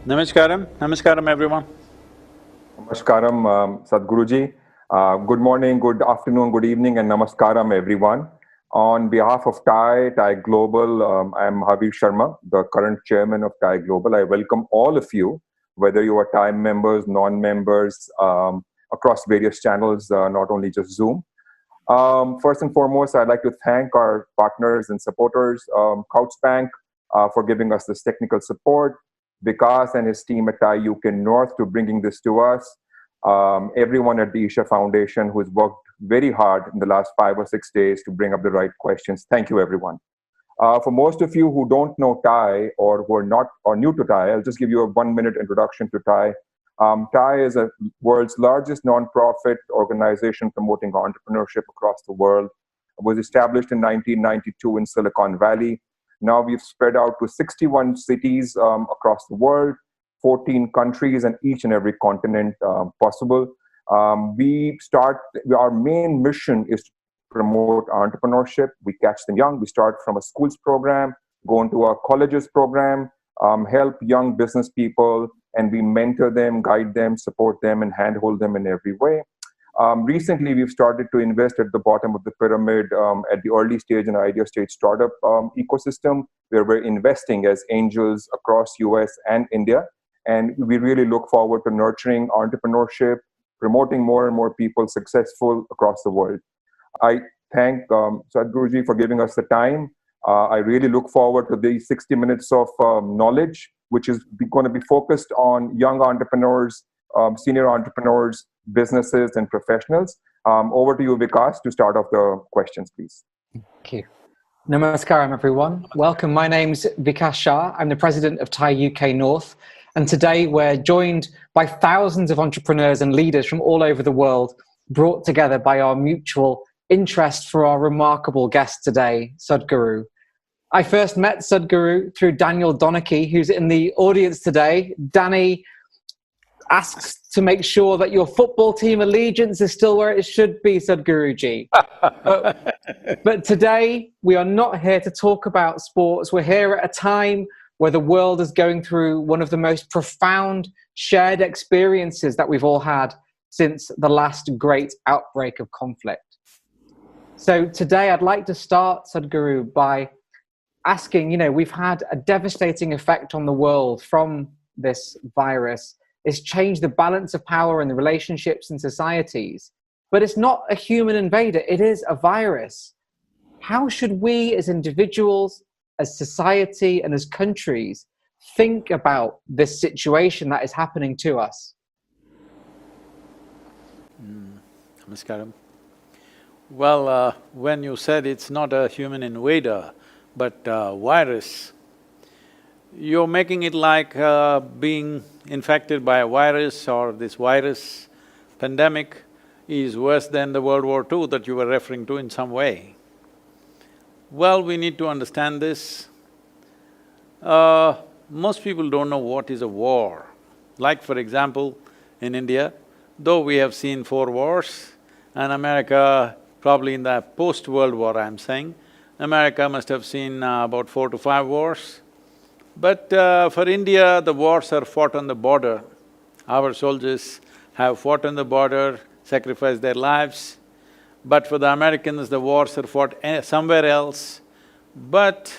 Namaskaram, Namaskaram everyone. Namaskaram, Sadhguruji. Good morning, good afternoon, good evening, and Namaskaram, everyone. On behalf of TiE Global, I am Havi Sharma, the current chairman of TiE Global. I welcome all of you, whether you are TiE members, non-members, across various channels, not only just Zoom. First and foremost, I'd like to thank our partners and supporters, Couchbank, for giving us this technical support, Vikas and his team at TiE UK North to bringing this to us, everyone at the Isha Foundation who's worked very hard in the last 5 or 6 days to bring up the right questions. Thank you, everyone. For most of you who don't know TiE or who are not or new to TiE, I'll just give you a 1-minute introduction to TiE. TiE is the world's largest nonprofit organization promoting entrepreneurship across the world. It was established in 1992 in Silicon Valley. Now we've spread out to 61 cities across the world, 14 countries, and each and every continent possible. Our main mission is to promote entrepreneurship. We catch them young. We start from a schools program, go into a colleges program, help young business people, and we mentor them, guide them, support them, and handhold them in every way. Recently, we've started to invest at the bottom of the pyramid at the early stage and idea stage startup ecosystem, where we're investing as angels across US and India. And we really look forward to nurturing entrepreneurship, promoting more and more people successful across the world. I thank Sadhguruji for giving us the time. I really look forward to these 60 minutes of knowledge, which is going to be focused on young entrepreneurs, senior entrepreneurs, businesses, and professionals. Over to you, Vikas, to start off the questions, please. Thank you. Namaskaram, everyone. Welcome. My name's Vikas Shah. I'm the president of TiE UK North. And today we're joined by thousands of entrepreneurs and leaders from all over the world, brought together by our mutual interest for our remarkable guest today, Sadhguru. I first met Sadhguru through Daniel Donachie, who's in the audience today. Danny asks to make sure that your football team allegiance is still where it should be, Sadhguruji. But today, we are not here to talk about sports. We're here at a time where the world is going through one of the most profound shared experiences that we've all had since the last great outbreak of conflict. So today, I'd like to start, Sadhguru, by asking, we've had a devastating effect on the world from this virus. It's changed the balance of power and the relationships in societies. But it's not a human invader, it is a virus. How should we as individuals, as society, and as countries think about this situation that is happening to us? Namaskaram. Well, when you said it's not a human invader, but a virus, you're making it like being infected by a virus, or this virus pandemic is worse than the World War II that you were referring to in some way. Well, we need to understand this. Most people don't know what is a war. Like, for example, in India, though we have seen 4 wars, and America, probably in the post-World War, I'm saying, America must have seen about 4 to 5 wars. But for India, the wars are fought on the border. Our soldiers have fought on the border, sacrificed their lives. But for the Americans, the wars are fought somewhere else. But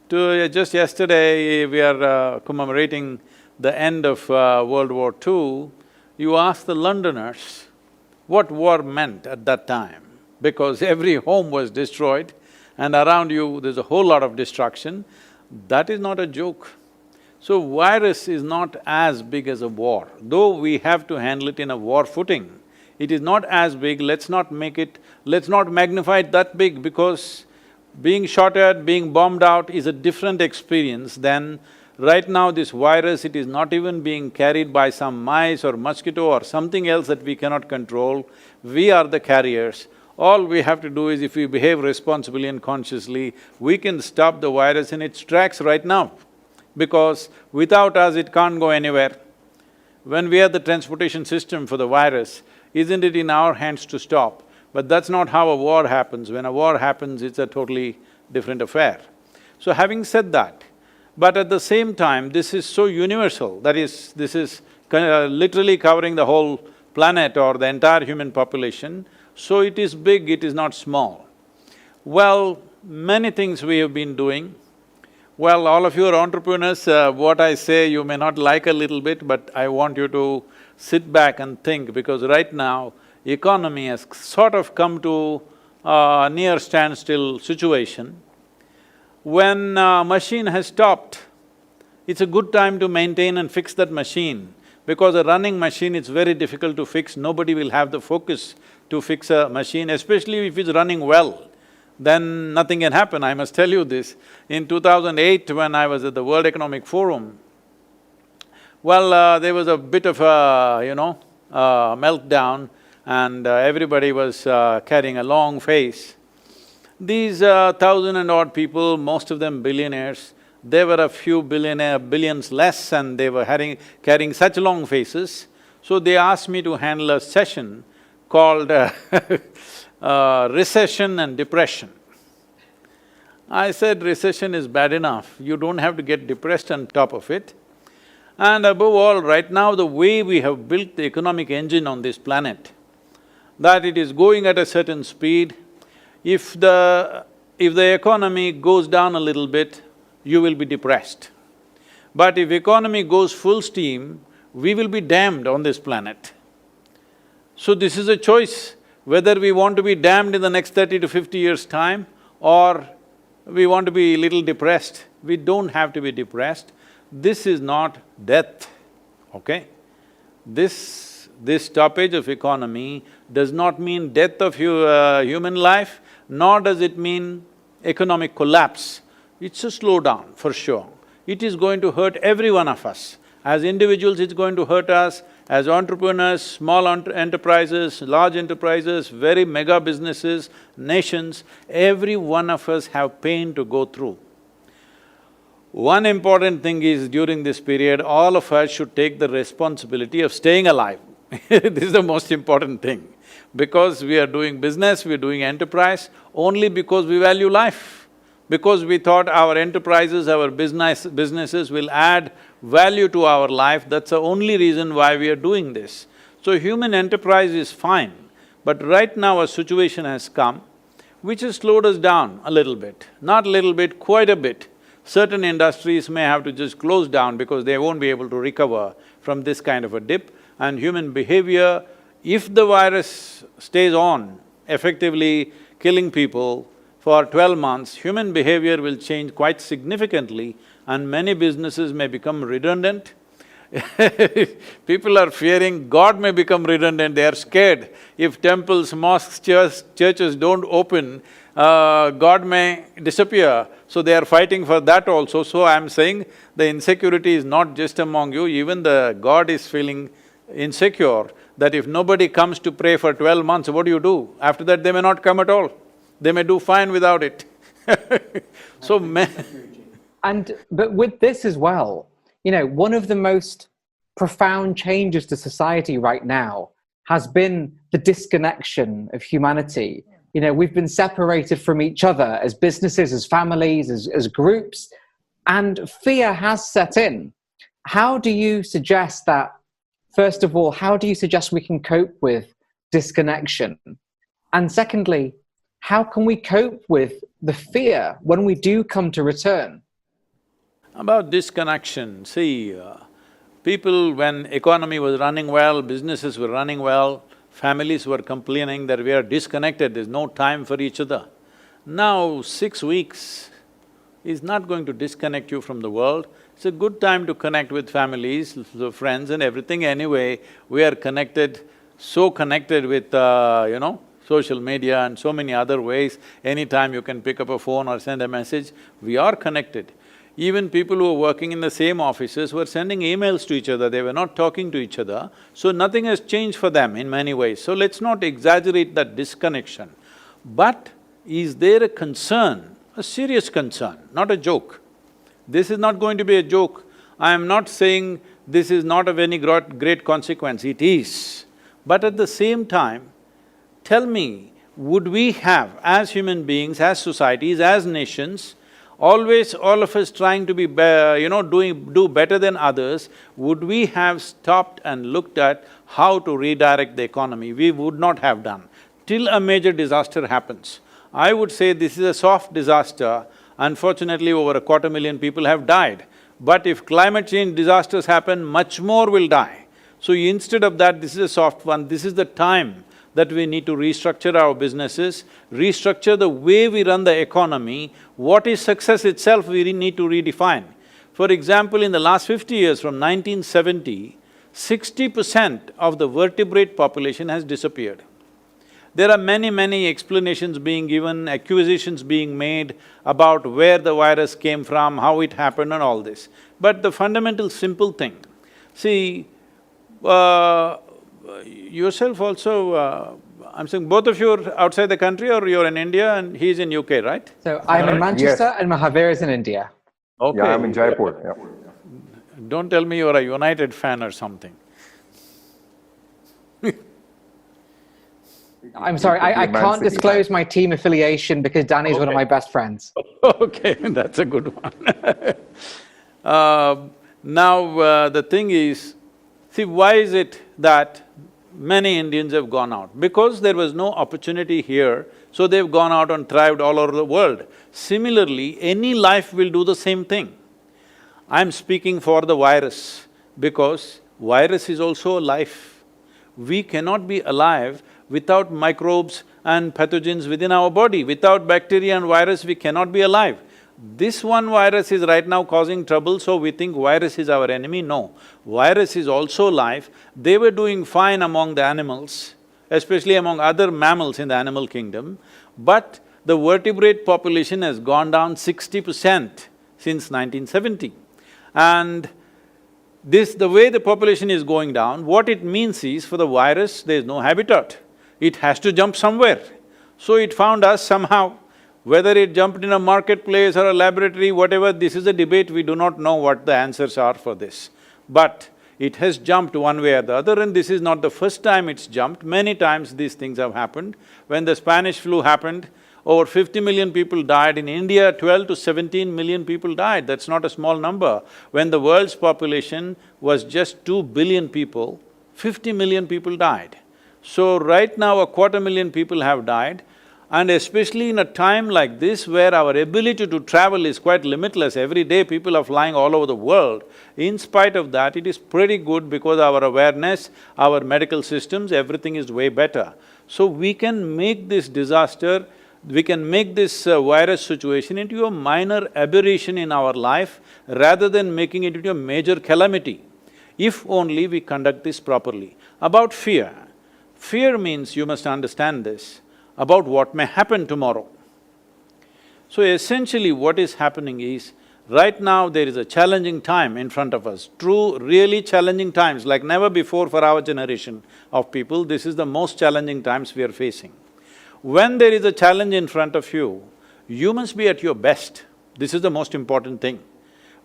just yesterday, we are commemorating the end of World War II. You ask the Londoners what war meant at that time, because every home was destroyed and around you there's a whole lot of destruction. That is not a joke. So virus is not as big as a war. Though we have to handle it in a war footing, it is not as big. Let's not magnify it that big, because being shot at, being bombed out is a different experience than right now this virus. It is not even being carried by some mice or mosquito or something else that we cannot control. We are the carriers. All we have to do is, if we behave responsibly and consciously, we can stop the virus in its tracks right now, because without us it can't go anywhere. When we are the transportation system for the virus, isn't it in our hands to stop? But that's not how a war happens. When a war happens, it's a totally different affair. So having said that, But at the same time, this is so universal, that is, this is literally covering the whole planet or the entire human population, so it is big, it is not small. Well, many things we have been doing. Well, all of you are entrepreneurs, what I say you may not like a little bit, but I want you to sit back and think, because right now, economy has sort of come to a near standstill situation. When a machine has stopped, it's a good time to maintain and fix that machine, because a running machine is very difficult to fix. Nobody will have the focus to fix a machine, especially if it's running well, then nothing can happen. I must tell you this, in 2008 when I was at the World Economic Forum, well, there was a bit of a, meltdown, and everybody was carrying a long face. These 1,000 and odd people, most of them billionaires, there were a few billions less, and they were carrying such long faces. So they asked me to handle a session called recession and depression. I said, recession is bad enough, you don't have to get depressed on top of it. And above all, right now the way we have built the economic engine on this planet, that it is going at a certain speed, if the economy goes down a little bit, you will be depressed. But if economy goes full steam, we will be damned on this planet. So this is a choice, whether we want to be damned in the next 30 to 50 years' time or we want to be a little depressed. We don't have to be depressed. This is not death, okay? This stoppage of economy does not mean death of human life, nor does it mean economic collapse. It's a slowdown, for sure. It is going to hurt every one of us. As individuals, it's going to hurt us. As entrepreneurs, small enterprises, large enterprises, very mega businesses, nations, every one of us have pain to go through. One important thing is, during this period, all of us should take the responsibility of staying alive. This is the most important thing. Because we are doing business, we are doing enterprise, only because we value life. Because we thought our enterprises, our businesses will add value to our life, that's the only reason why we are doing this. So human enterprise is fine, but right now a situation has come which has slowed us down a little bit. Not a little bit, quite a bit. Certain industries may have to just close down because they won't be able to recover from this kind of a dip. And human behavior, if the virus stays on, effectively killing people for 12 months, human behavior will change quite significantly and many businesses may become redundant. People are fearing God may become redundant, they are scared. If temples, mosques, churches don't open, God may disappear. So they are fighting for that also. So I'm saying the insecurity is not just among you, even the God is feeling insecure that if nobody comes to pray for 12 months, what do? After that, they may not come at all. They may do fine without it. So but with this as well, one of the most profound changes to society right now has been the disconnection of humanity. We've been separated from each other as businesses, as families, as groups, and fear has set in. How do you suggest that, first of all, how do you suggest we can cope with disconnection? And secondly, how can we cope with the fear when we do come to return? About disconnection, see, people, when economy was running well, businesses were running well, families were complaining that we are disconnected, there's no time for each other. Now, 6 weeks is not going to disconnect you from the world. It's a good time to connect with families, friends and everything. Anyway, we are connected, so connected with, social media and so many other ways. Anytime you can pick up a phone or send a message, we are connected. Even people who are working in the same offices were sending emails to each other, they were not talking to each other, so nothing has changed for them in many ways. So let's not exaggerate that disconnection. But is there a concern, a serious concern, not a joke? This is not going to be a joke. I am not saying this is not of any great consequence, it is. But at the same time, tell me, would we have, as human beings, as societies, as nations, always all of us trying to be, do better than others, would we have stopped and looked at how to redirect the economy? We would not have done, till a major disaster happens. I would say this is a soft disaster. Unfortunately, over 250,000 people have died. But if climate change disasters happen, much more will die. So instead of that, this is a soft one. This is the time that we need to restructure our businesses, restructure the way we run the economy. What is success itself, we need to redefine. For example, in the last 50 years, from 1970, 60% of the vertebrate population has disappeared. There are many explanations being given, accusations being made about where the virus came from, how it happened and all this. But the fundamental simple thing, see, yourself also, I'm saying both of you are outside the country or you're in India and he's in UK, right? So I'm in Manchester and Mahavir is in India. Okay. Yeah, I'm in Jaipur, yeah. Don't tell me you're a United fan or something. I'm sorry, I can't disclose my team affiliation because Danny's one of my best friends. Okay, that's a good one. The thing is, see, why is it that many Indians have gone out? Because there was no opportunity here, so they've gone out and thrived all over the world. Similarly, any life will do the same thing. I'm speaking for the virus because virus is also a life. We cannot be alive without microbes and pathogens within our body. Without bacteria and virus, we cannot be alive. This one virus is right now causing trouble, so we think virus is our enemy. No, virus is also life. They were doing fine among the animals, especially among other mammals in the animal kingdom, but the vertebrate population has gone down 60% since 1970. And the way the population is going down, what it means is, for the virus, there is no habitat. It has to jump somewhere. So it found us somehow. Whether it jumped in a marketplace or a laboratory, whatever, this is a debate, we do not know what the answers are for this. But it has jumped one way or the other, and this is not the first time it's jumped. Many times these things have happened. When the Spanish flu happened, over 50 million people died. In India, 12 to 17 million people died. That's not a small number. When the world's population was just 2 billion people, 50 million people died. So right now, 250,000 people have died, and especially in a time like this where our ability to travel is quite limitless, every day people are flying all over the world. In spite of that, it is pretty good because our awareness, our medical systems, everything is way better. So we can make this disaster, we can make this virus situation into a minor aberration in our life rather than making it into a major calamity, if only we conduct this properly. About fear. Fear means, you must understand this, about what may happen tomorrow. So essentially what is happening is, right now there is a challenging time in front of us, true, really challenging times like never before for our generation of people. This is the most challenging times we are facing. When there is a challenge in front of you, you must be at your best. This is the most important thing.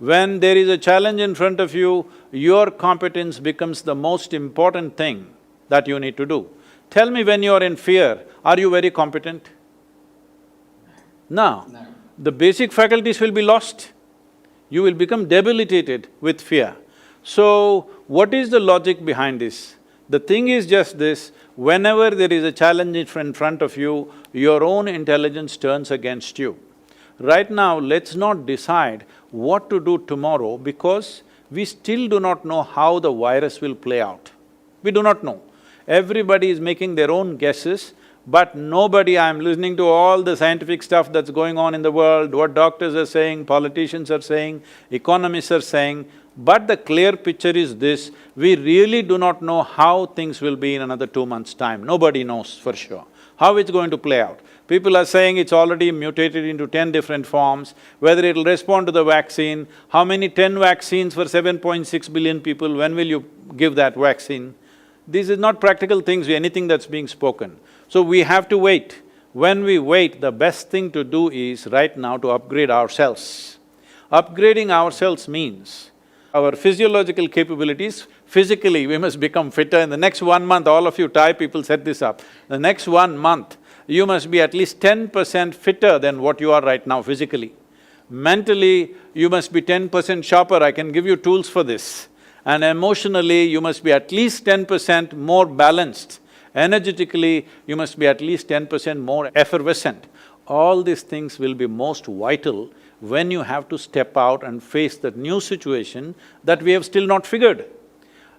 When there is a challenge in front of you, your competence becomes the most important thing that you need to do. Tell me, when you're in fear, are you very competent? No. The basic faculties will be lost. You will become debilitated with fear. So, what is the logic behind this? The thing is just this, whenever there is a challenge in front of you, your own intelligence turns against you. Right now, let's not decide what to do tomorrow because we still do not know how the virus will play out. We do not know. Everybody is making their own guesses, but nobody… I'm listening to all the scientific stuff that's going on in the world, what doctors are saying, politicians are saying, economists are saying, but the clear picture is this, we really do not know how things will be in another 2 months' time. Nobody knows for sure how it's going to play out. People are saying it's already mutated into 10 different forms, whether it'll respond to the vaccine, how many 10 vaccines for 7.6 billion people, when will you give that vaccine? These are not practical things, anything that's being spoken. So we have to wait. When we wait, the best thing to do is right now to upgrade ourselves. Upgrading ourselves means our physiological capabilities, physically we must become fitter. In the next 1 month, all of you TiE people set this up, the next 1 month, you must be at least 10% fitter than what you are right now physically. Mentally, you must be 10% sharper, I can give you tools for this. And emotionally, you must be at least 10% more balanced. Energetically, you must be at least 10% more effervescent. All these things will be most vital when you have to step out and face that new situation that we have still not figured.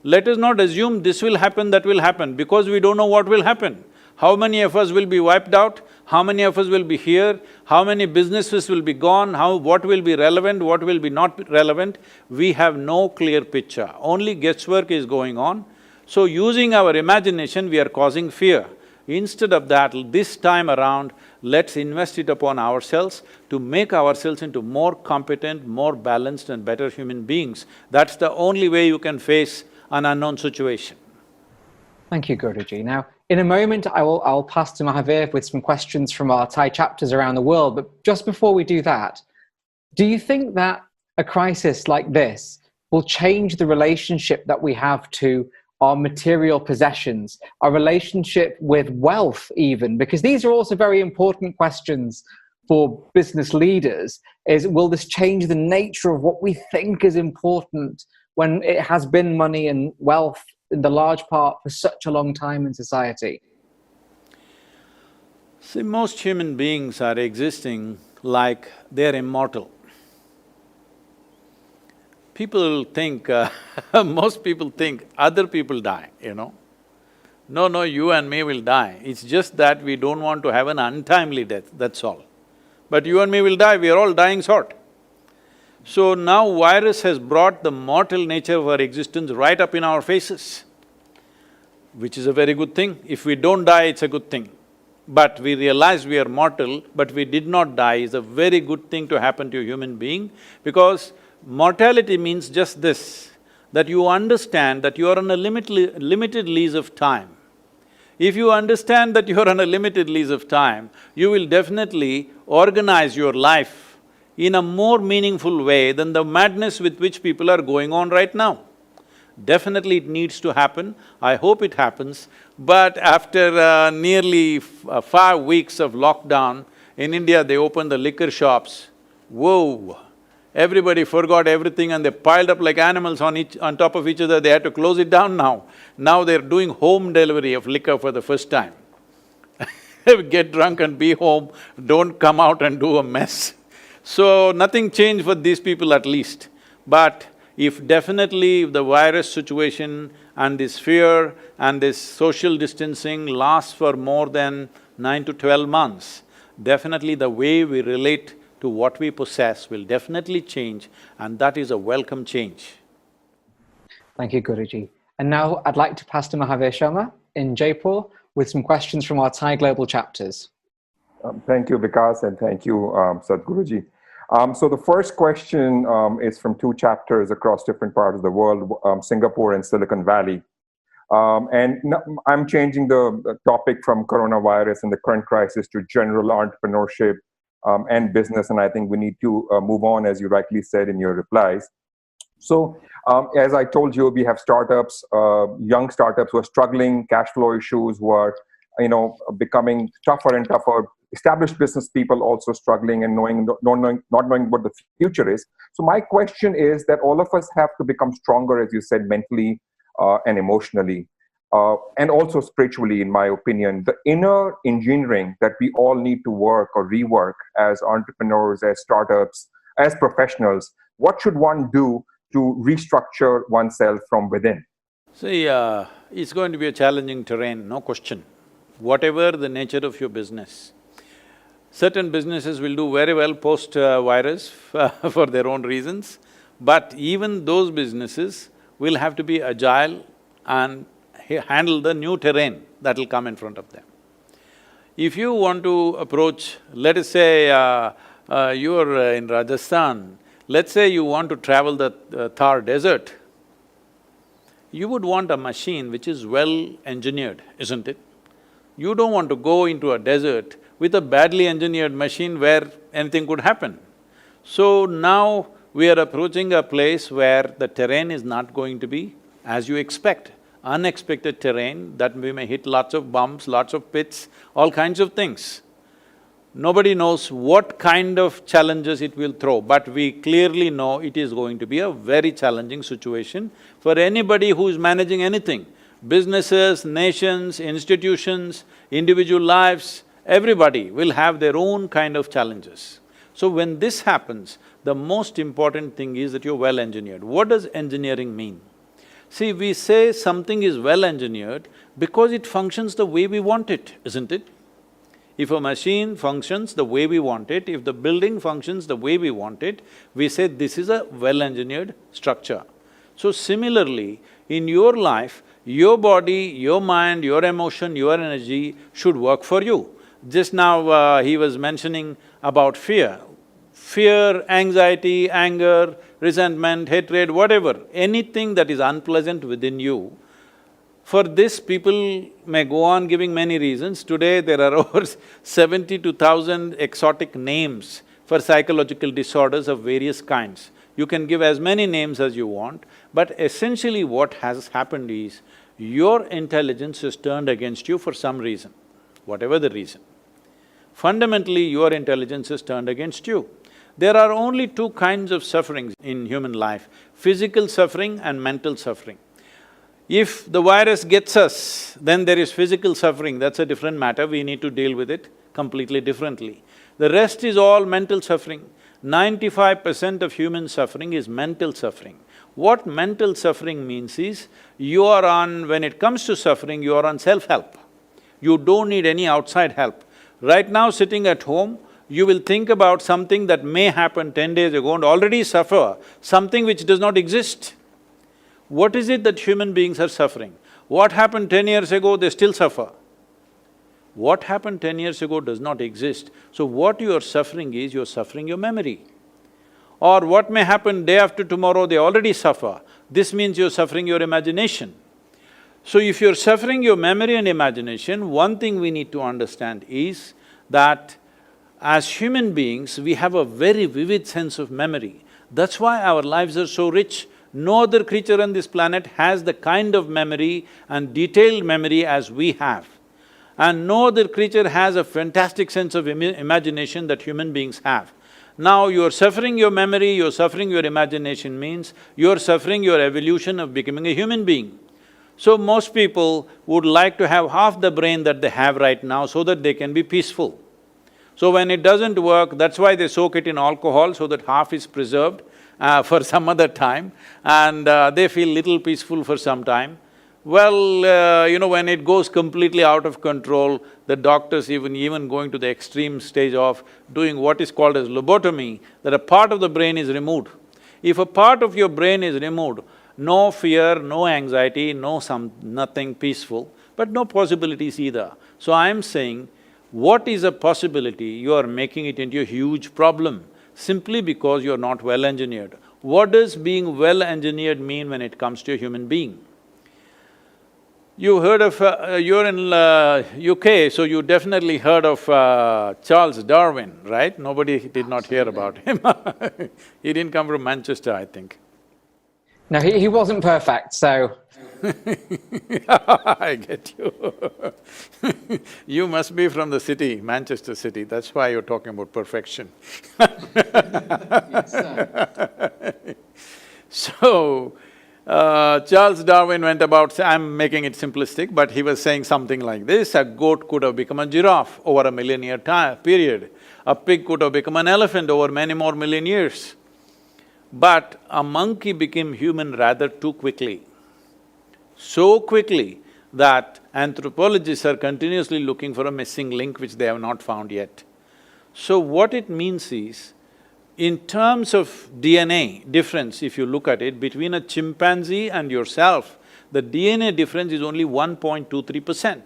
Let us not assume this will happen, that will happen, because we don't know what will happen. How many of us will be wiped out? How many of us will be here? How many businesses will be gone? What will be relevant, what will be not relevant? We have no clear picture, only guesswork is going on. So using our imagination, we are causing fear. Instead of that, this time around, let's invest it upon ourselves to make ourselves into more competent, more balanced and better human beings. That's the only way you can face an unknown situation. Thank you, Guruji. Now, in a moment, I'll pass to Mahavir with some questions from our TiE chapters around the world. But just before we do that, do you think that a crisis like this will change the relationship that we have to our material possessions, our relationship with wealth even? Because these are also very important questions for business leaders. Will this change the nature of what we think is important when it has been money and wealth in the large part for such a long time in society? See, most human beings are existing like they're immortal. People think, most people think other people die, you know. No, you and me will die. It's just that we don't want to have an untimely death, that's all. But you and me will die, we are all dying sort. So now virus has brought the mortal nature of our existence right up in our faces, which is a very good thing. If we don't die, it's a good thing. But we realize we are mortal, but we did not die is a very good thing to happen to a human being, because mortality means just this, that you understand that you are on a limited lease of time. If you understand that you are on a limited lease of time, you will definitely organize your life in a more meaningful way than the madness with which people are going on right now. Definitely it needs to happen, I hope it happens, but after nearly 5 weeks of lockdown, in India they opened the liquor shops, whoa! Everybody forgot everything and they piled up like animals on top of each other, they had to close it down now. Now they're doing home delivery of liquor for the first time. Get drunk and be home, don't come out and do a mess. So nothing changed for these people at least. But if definitely the virus situation and this fear and this social distancing lasts for more than 9 to 12 months, definitely the way we relate to what we possess will definitely change, and that is a welcome change. Thank you, Guruji. And now I'd like to pass to Mahavir Sharma in Jaipur with some questions from our TiE Global chapters. Thank you, Vikas, and thank you, Sadhguruji. So the first question is from 2 chapters across different parts of the world, Singapore and Silicon Valley. I'm changing the topic from coronavirus and the current crisis to general entrepreneurship and business, and I think we need to move on, as you rightly said in your replies. So, as I told you, we have startups, young startups who are struggling, cash flow issues, who are, becoming tougher and tougher. Established business people also struggling and not knowing what the future is. So my question is that all of us have to become stronger, as you said, mentally and emotionally, and also spiritually, in my opinion. The inner engineering that we all need to work or rework as entrepreneurs, as startups, as professionals. What should one do to restructure oneself from within? See, it's going to be a challenging terrain, no question. Whatever the nature of your business, certain businesses will do very well post-virus for their own reasons, but even those businesses will have to be agile and handle the new terrain that will come in front of them. If you want to approach, let us say you're in Rajasthan, let's say you want to travel the Thar desert, you would want a machine which is well engineered, isn't it? You don't want to go into a desert with a badly engineered machine where anything could happen. So now we are approaching a place where the terrain is not going to be as you expect. Unexpected terrain that we may hit lots of bumps, lots of pits, all kinds of things. Nobody knows what kind of challenges it will throw, but we clearly know it is going to be a very challenging situation for anybody who is managing anything. Businesses, nations, institutions, individual lives, everybody will have their own kind of challenges. So when this happens, the most important thing is that you're well engineered. What does engineering mean? See, we say something is well engineered because it functions the way we want it, isn't it? If a machine functions the way we want it, if the building functions the way we want it, we say this is a well-engineered structure. So similarly, in your life, your body, your mind, your emotion, your energy should work for you. Just now he was mentioning about fear. Fear, anxiety, anger, resentment, hatred, whatever, anything that is unpleasant within you, for this, people may go on giving many reasons. Today, there are over 72,000 exotic names for psychological disorders of various kinds. You can give as many names as you want, but essentially what has happened is, your intelligence is turned against you for some reason, whatever the reason. Fundamentally, your intelligence is turned against you. There are only two kinds of sufferings in human life, physical suffering and mental suffering. If the virus gets us, then there is physical suffering, that's a different matter, we need to deal with it completely differently. The rest is all mental suffering. 95% of human suffering is mental suffering. What mental suffering means is, when it comes to suffering, you are on self-help. You don't need any outside help. Right now, sitting at home, you will think about something that may happen 10 days ago and already suffer something which does not exist. What is it that human beings are suffering? What happened 10 years ago, they still suffer. What happened 10 years ago does not exist. So what you are suffering is, you are suffering your memory. Or what may happen day after tomorrow, they already suffer. This means you're suffering your imagination. So if you're suffering your memory and imagination, one thing we need to understand is that as human beings, we have a very vivid sense of memory. That's why our lives are so rich. No other creature on this planet has the kind of memory and detailed memory as we have. And no other creature has a fantastic sense of imagination that human beings have. Now you're suffering your memory, you're suffering your imagination means you're suffering your evolution of becoming a human being. So most people would like to have half the brain that they have right now so that they can be peaceful. So when it doesn't work, that's why they soak it in alcohol so that half is preserved for some other time, and they feel little peaceful for some time. Well, when it goes completely out of control, the doctors even going to the extreme stage of doing what is called as lobotomy, that a part of the brain is removed. If a part of your brain is removed, no fear, no anxiety, nothing peaceful, but no possibilities either. So I'm saying, what is a possibility, you are making it into a huge problem, simply because you're not well engineered. What does being well engineered mean when it comes to a human being? You heard of… you're in UK, so you definitely heard of Charles Darwin, right? Nobody did not hear about him. He didn't come from Manchester, I think. No, he wasn't perfect, so… I get you. You must be from the city, Manchester city, that's why you're talking about perfection. Yes, sir. So, Charles Darwin went about… I'm making it simplistic, but he was saying something like this: a goat could have become a giraffe over a million-year period. A pig could have become an elephant over many more million years. But a monkey became human rather too quickly. So quickly that anthropologists are continuously looking for a missing link which they have not found yet. So what it means is, in terms of DNA difference, if you look at it, between a chimpanzee and yourself, the DNA difference is only 1.23%.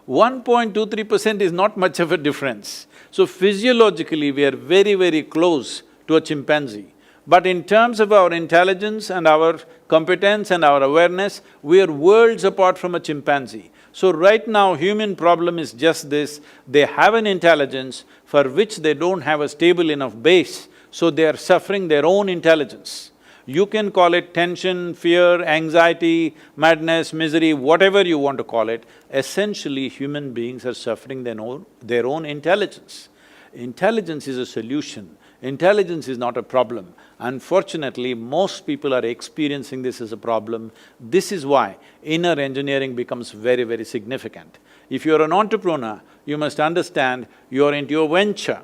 1.23% is not much of a difference. So physiologically, we are very, very close to a chimpanzee. But in terms of our intelligence and our competence and our awareness, we are worlds apart from a chimpanzee. So right now, human problem is just this: they have an intelligence for which they don't have a stable enough base, so they are suffering their own intelligence. You can call it tension, fear, anxiety, madness, misery, whatever you want to call it. Essentially, human beings are suffering their own intelligence. Intelligence is a solution. Intelligence is not a problem. Unfortunately, most people are experiencing this as a problem. This is why inner engineering becomes very, very significant. If you're an entrepreneur, you must understand you're into a venture.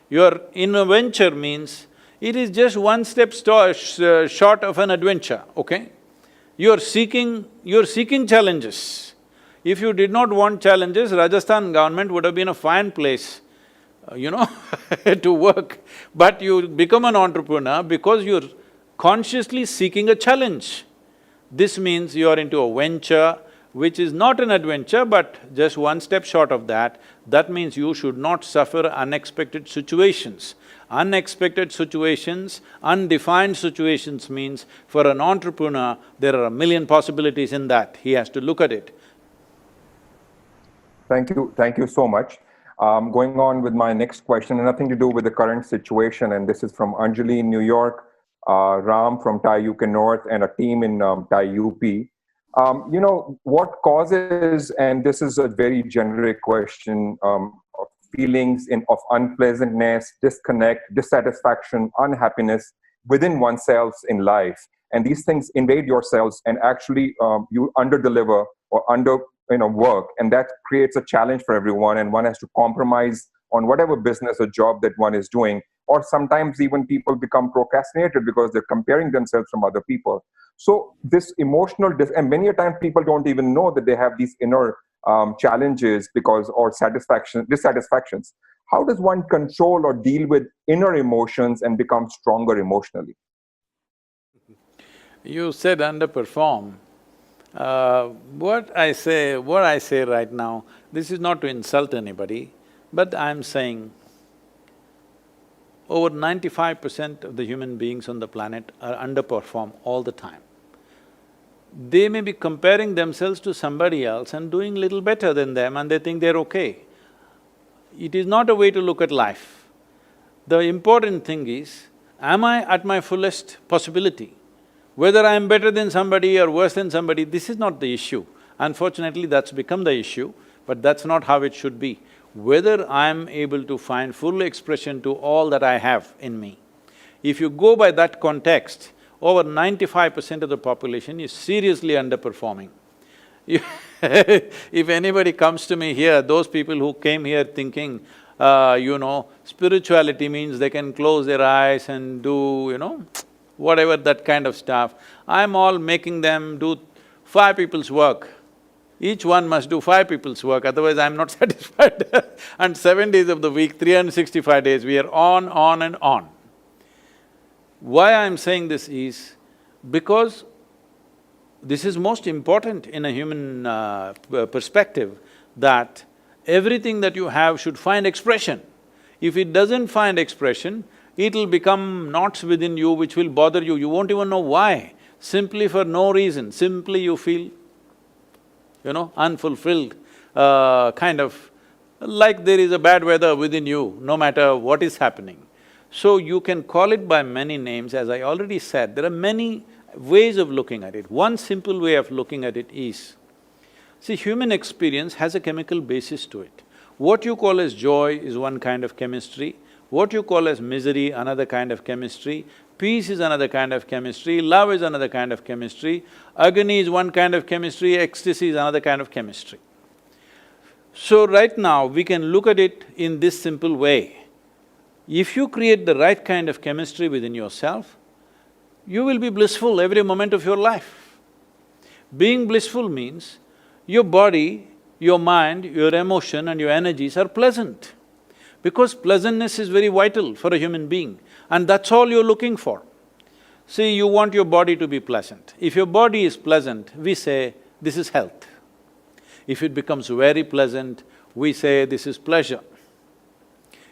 You're in a venture means it is just one step short of an adventure, okay? You're seeking challenges. If you did not want challenges, Rajasthan government would have been a fine place, to work. But you become an entrepreneur because you're consciously seeking a challenge. This means you're into a venture which is not an adventure but just one step short of that. That means you should not suffer unexpected situations. Unexpected situations, undefined situations means for an entrepreneur, there are a million possibilities in that. He has to look at it. Thank you so much. Going on with my next question, and nothing to do with the current situation, and this is from Anjali in New York, Ram from TiE UK North, and a team in TiE UP. What causes, and this is a very generic question, of feelings of unpleasantness, disconnect, dissatisfaction, unhappiness within oneself in life. And these things invade yourselves and actually you underdeliver or work, and that creates a challenge for everyone, and one has to compromise on whatever business or job that one is doing. Or sometimes even people become procrastinated because they're comparing themselves from other people. So this emotional, and many a time people don't even know that they have these inner challenges or dissatisfactions. How does one control or deal with inner emotions and become stronger emotionally? You said underperform. What I say right now, this is not to insult anybody, but I'm saying over 95% of the human beings on the planet are underperform all the time. They may be comparing themselves to somebody else and doing little better than them and they think they're okay. It is not a way to look at life. The important thing is, am I at my fullest possibility? Whether I am better than somebody or worse than somebody, this is not the issue. Unfortunately, that's become the issue, but that's not how it should be. Whether I am able to find full expression to all that I have in me. If you go by that context, over 95% of the population is seriously underperforming. If anybody comes to me here, those people who came here thinking, spirituality means they can close their eyes and do, whatever that kind of stuff, I'm all making them do 5 people's work. Each one must do 5 people's work, otherwise I'm not satisfied. And 7 days of the week, 365 days, we are on and on. Why I'm saying this is because this is most important in a human perspective, that everything that you have should find expression. If it doesn't find expression, it'll become knots within you which will bother you, you won't even know why. Simply for no reason, simply you feel, unfulfilled, kind of like there is a bad weather within you, no matter what is happening. So you can call it by many names, as I already said, there are many ways of looking at it. One simple way of looking at it is, see, human experience has a chemical basis to it. What you call as joy is one kind of chemistry, what you call as misery, another kind of chemistry, peace is another kind of chemistry, love is another kind of chemistry, agony is one kind of chemistry, ecstasy is another kind of chemistry. So right now, we can look at it in this simple way. If you create the right kind of chemistry within yourself, you will be blissful every moment of your life. Being blissful means your body, your mind, your emotion and your energies are pleasant. Because pleasantness is very vital for a human being, and that's all you're looking for. See, you want your body to be pleasant. If your body is pleasant, we say, this is health. If it becomes very pleasant, we say, this is pleasure.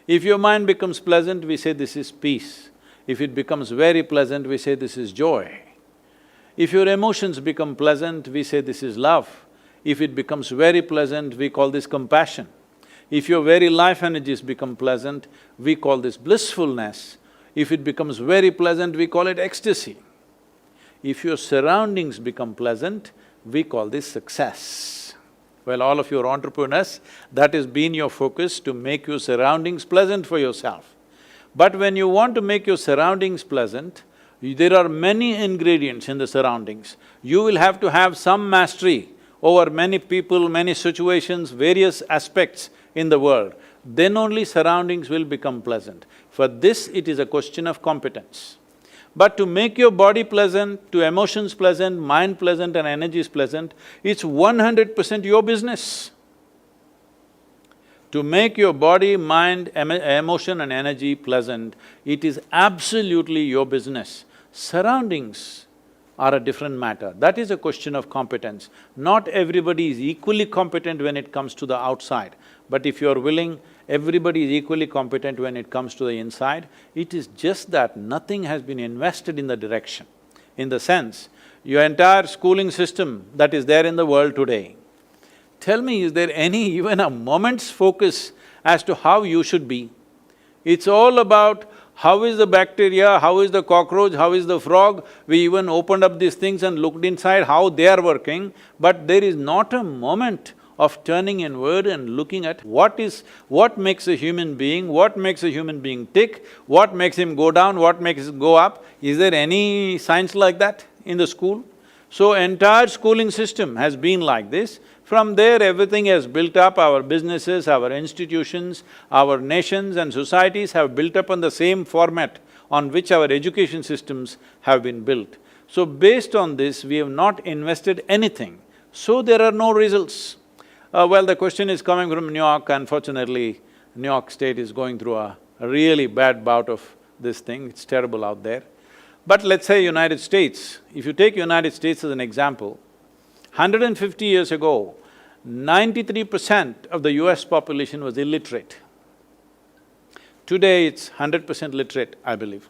If your mind becomes pleasant, we say, this is peace. If it becomes very pleasant, we say, this is joy. If your emotions become pleasant, we say, this is love. If it becomes very pleasant, we call this compassion. If your very life energies become pleasant, we call this blissfulness. If it becomes very pleasant, we call it ecstasy. If your surroundings become pleasant, we call this success. Well, all of you are entrepreneurs, that has been your focus, to make your surroundings pleasant for yourself. But when you want to make your surroundings pleasant, there are many ingredients in the surroundings. You will have to have some mastery over many people, many situations, various aspects in the world. Then only surroundings will become pleasant. For this, it is a question of competence. But to make your body pleasant, to emotions pleasant, mind pleasant and energies pleasant, it's 100% your business. To make your body, mind, emotion and energy pleasant, it is absolutely your business. Surroundings are a different matter. That is a question of competence. Not everybody is equally competent when it comes to the outside. But if you're willing, everybody is equally competent when it comes to the inside. It is just that nothing has been invested in the direction. In the sense, your entire schooling system that is there in the world today, tell me, is there any even a moment's focus as to how you should be? It's all about how is the bacteria, how is the cockroach, how is the frog. We even opened up these things and looked inside how they are working, but there is not a moment of turning inward and looking at what makes a human being, what makes a human being tick, what makes him go down, what makes him go up. Is there any science like that in the school? So entire schooling system has been like this. From there, everything has built up, our businesses, our institutions, our nations and societies have built up on the same format on which our education systems have been built. So based on this, we have not invested anything, so there are no results. Well, the question is coming from New York. Unfortunately, New York State is going through a really bad bout of this thing, it's terrible out there. But let's say United States, if you take United States as an example, 150 years ago, 93% of the US population was illiterate. Today it's 100% literate, I believe.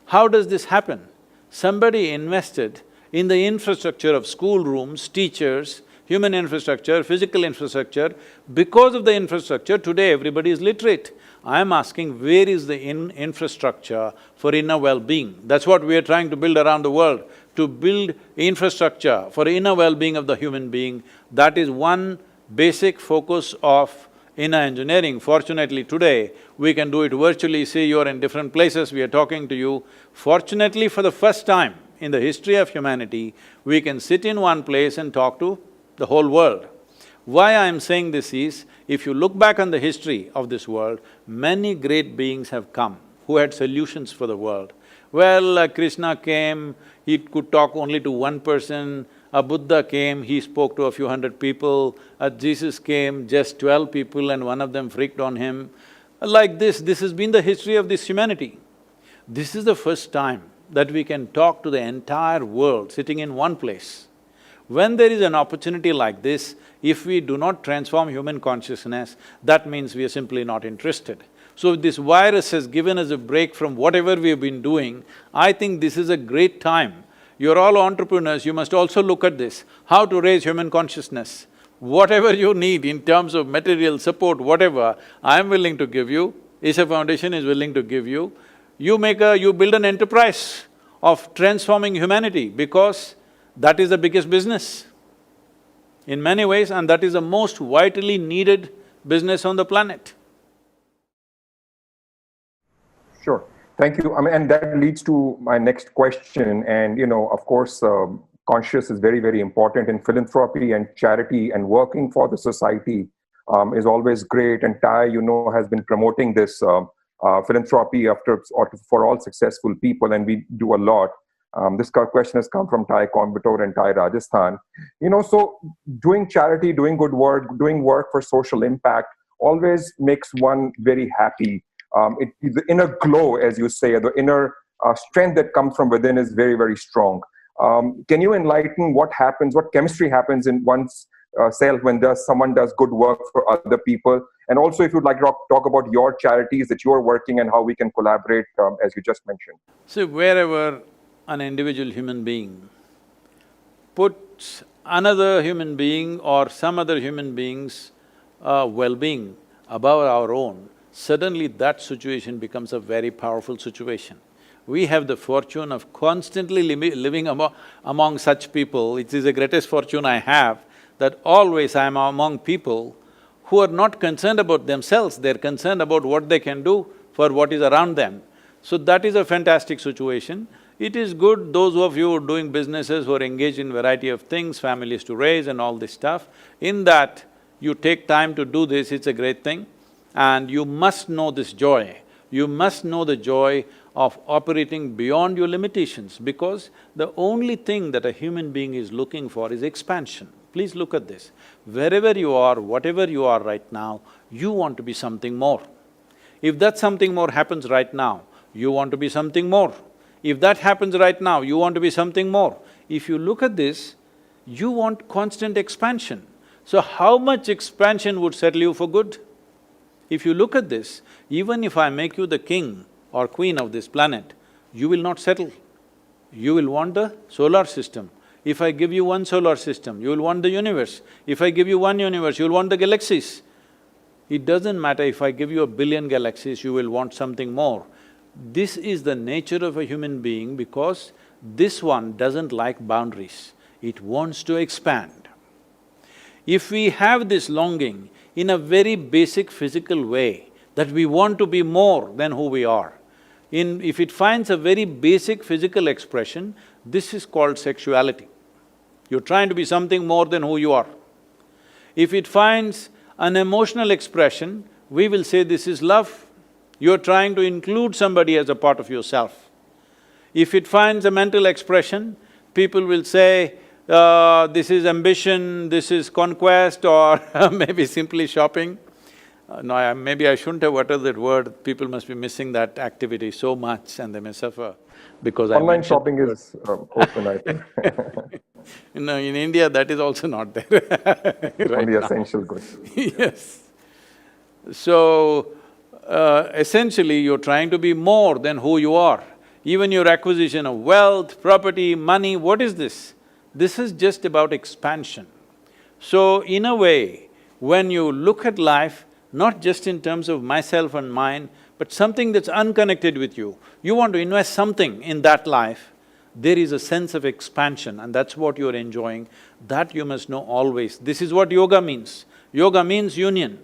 How does this happen? Somebody invested in the infrastructure of schoolrooms, teachers, human infrastructure, physical infrastructure. Because of the infrastructure, today everybody is literate. I am asking, where is the infrastructure for inner well-being? That's what we are trying to build around the world, to build infrastructure for inner well-being of the human being. That is one basic focus of inner engineering. Fortunately today, we can do it virtually. See, you're in different places, we are talking to you. Fortunately, for the first time in the history of humanity, we can sit in one place and talk to the whole world. Why I am saying this is, if you look back on the history of this world, many great beings have come who had solutions for the world. Well, Krishna came, he could talk only to one person. A Buddha came, he spoke to a few hundred people. Jesus came, just 12 people and one of them freaked on him. Like this has been the history of this humanity. This is the first time that we can talk to the entire world sitting in one place. When there is an opportunity like this, if we do not transform human consciousness, that means we are simply not interested. So this virus has given us a break from whatever we have been doing. I think this is a great time. You're all entrepreneurs, you must also look at this, how to raise human consciousness. Whatever you need in terms of material support, whatever, I am willing to give you, Isha Foundation is willing to give you. You build an enterprise of transforming humanity, because that is the biggest business in many ways, and that is the most vitally needed business on the planet. Sure. Thank you. And that leads to my next question. And, of course, conscious is very, very important in philanthropy and charity, and working for the society is always great. And TiE, has been promoting this philanthropy for all successful people, and we do a lot. This question has come from TiE Coimbatore and TiE Rajasthan. So doing charity, doing good work, doing work for social impact always makes one very happy. The inner glow, as you say, the inner strength that comes from within is very, very strong. Can you enlighten what happens, what chemistry happens in one's self when someone does good work for other people? And also, if you'd like to talk about your charities that you are working and how we can collaborate, as you just mentioned. So wherever an individual human being puts another human being or some other human being's well-being above our own, suddenly that situation becomes a very powerful situation. We have the fortune of constantly living among such people. It is the greatest fortune I have, that always I am among people who are not concerned about themselves, they're concerned about what they can do for what is around them. So that is a fantastic situation. It is good, those of you who are doing businesses, who are engaged in variety of things, families to raise and all this stuff, in that you take time to do this, it's a great thing. And you must know this joy. You must know the joy of operating beyond your limitations, because the only thing that a human being is looking for is expansion. Please look at this. Wherever you are, whatever you are right now, you want to be something more. If that something more happens right now, you want to be something more. If that happens right now, you want to be something more. If you look at this, you want constant expansion. So how much expansion would settle you for good? If you look at this, even if I make you the king or queen of this planet, you will not settle. You will want the solar system. If I give you one solar system, you will want the universe. If I give you one universe, you'll want the galaxies. It doesn't matter if I give you 1 billion galaxies, you will want something more. This is the nature of a human being, because this one doesn't like boundaries, it wants to expand. If we have this longing in a very basic physical way, that we want to be more than who we are, if it finds a very basic physical expression, this is called sexuality. You're trying to be something more than who you are. If it finds an emotional expression, we will say this is love. You're trying to include somebody as a part of yourself. If it finds a mental expression, people will say, this is ambition, this is conquest, or maybe simply shopping. No, maybe I shouldn't have uttered that word, people must be missing that activity so much and they may suffer because online shopping is open, I think. No, in India that is also not there right Only now. essential goods. Yes. So, essentially you're trying to be more than who you are. Even your acquisition of wealth, property, money, what is this? This is just about expansion. So, in a way, when you look at life, not just in terms of myself and mine, but something that's unconnected with you, you want to invest something in that life, there is a sense of expansion and that's what you're enjoying. That you must know always. This is what yoga means. Yoga means union.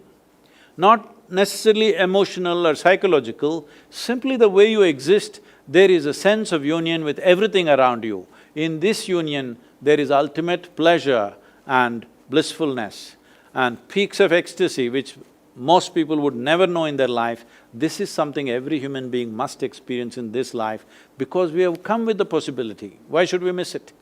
Not necessarily emotional or psychological, simply the way you exist, there is a sense of union with everything around you. In this union, there is ultimate pleasure and blissfulness and peaks of ecstasy which most people would never know in their life. This is something every human being must experience in this life, because we have come with the possibility. Why should we miss it?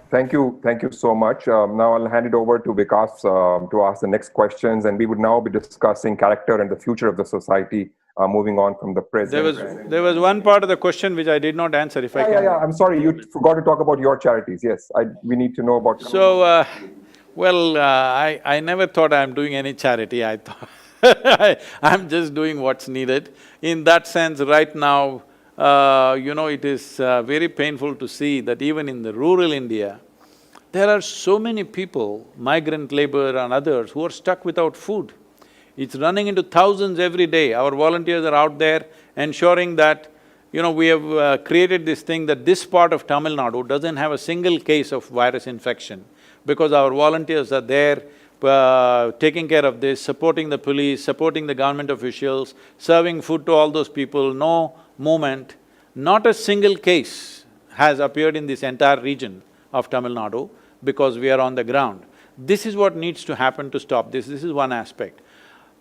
Thank you so much. Now I'll hand it over to Vikas to ask the next questions, and we would now be discussing character and the future of the society, moving on from the present. There was one part of the question which I did not answer, if I can… Yeah, I'm sorry, you forgot to talk about your charities, yes. We need to know about… So, I never thought I'm doing any charity, I thought I'm just doing what's needed. In that sense, right now, it is very painful to see that even in the rural India, there are so many people, migrant labor and others, who are stuck without food. It's running into thousands every day. Our volunteers are out there ensuring that, we have created this thing that this part of Tamil Nadu doesn't have a single case of virus infection, because our volunteers are there taking care of this, supporting the police, supporting the government officials, serving food to all those people, no movement. Not a single case has appeared in this entire region of Tamil Nadu because we are on the ground. This is what needs to happen to stop this is one aspect.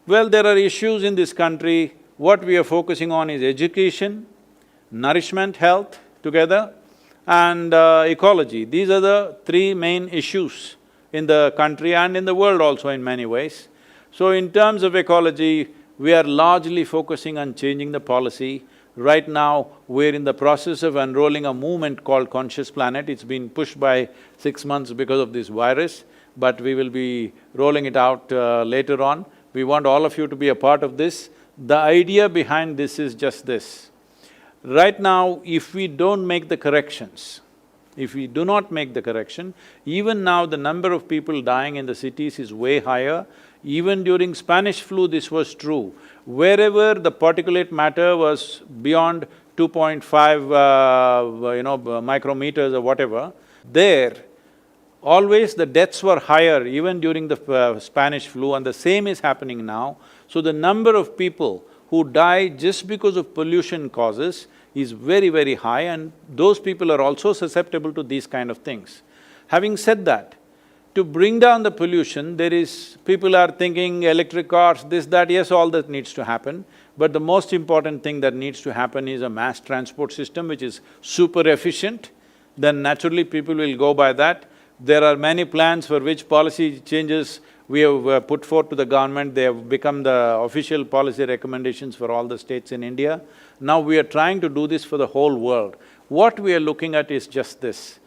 Well, there are issues in this country. What we are focusing on is education, nourishment, health together, and ecology. These are the three main issues in the country and in the world also in many ways. So in terms of ecology, we are largely focusing on changing the policy. Right now, we're in the process of unrolling a movement called Conscious Planet. It's been pushed by 6 months because of this virus, but we will be rolling it out later on. We want all of you to be a part of this. The idea behind this is just this. Right now, if we don't make the corrections, if we do not make the correction, even now the number of people dying in the cities is way higher. Even during Spanish flu, this was true. Wherever the particulate matter was beyond 2.5 micrometers or whatever, there always the deaths were higher even during the Spanish flu, and the same is happening now. So the number of people who die just because of pollution causes is very, very high, and those people are also susceptible to these kind of things. Having said that, to bring down the pollution, people are thinking electric cars, this, that, yes, all that needs to happen. But the most important thing that needs to happen is a mass transport system which is super efficient. Then naturally people will go by that. There are many plans for which policy changes we have put forth to the government. They have become the official policy recommendations for all the states in India. Now we are trying to do this for the whole world. What we are looking at is just this: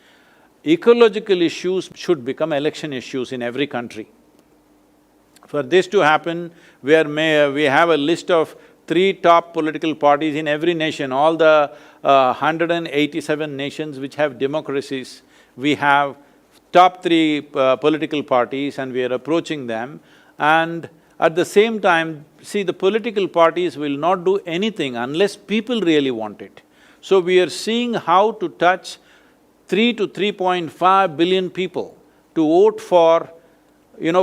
ecological issues should become election issues in every country. For this to happen, we have a list of 3 top political parties in every nation, all the 187 nations which have democracies. We have top 3 political parties and we are approaching them. And at the same time, see, the political parties will not do anything unless people really want it. So we are seeing how to touch 3 to 3.5 billion people to vote for,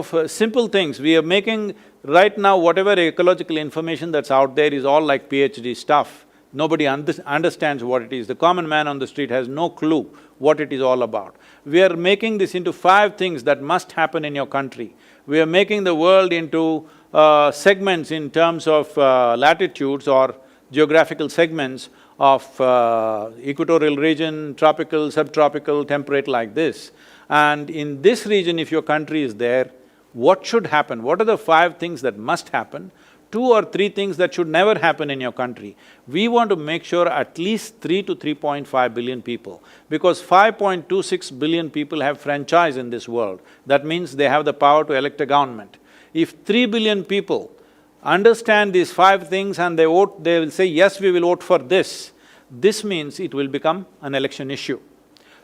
for simple things. We are making… Right now, whatever ecological information that's out there is all like PhD stuff. Nobody understands what it is. The common man on the street has no clue what it is all about. We are making this into 5 things that must happen in your country. We are making the world into segments in terms of latitudes or geographical segments of equatorial region, tropical, subtropical, temperate, like this. And in this region, if your country is there, what should happen? What are the 5 things that must happen? 2 or 3 things that should never happen in your country. We want to make sure at least 3 to 3.5 billion people, because 5.26 billion people have franchise in this world. That means they have the power to elect a government. If 3 billion people understand these 5 things and they vote, they will say, yes, we will vote for this. This means it will become an election issue.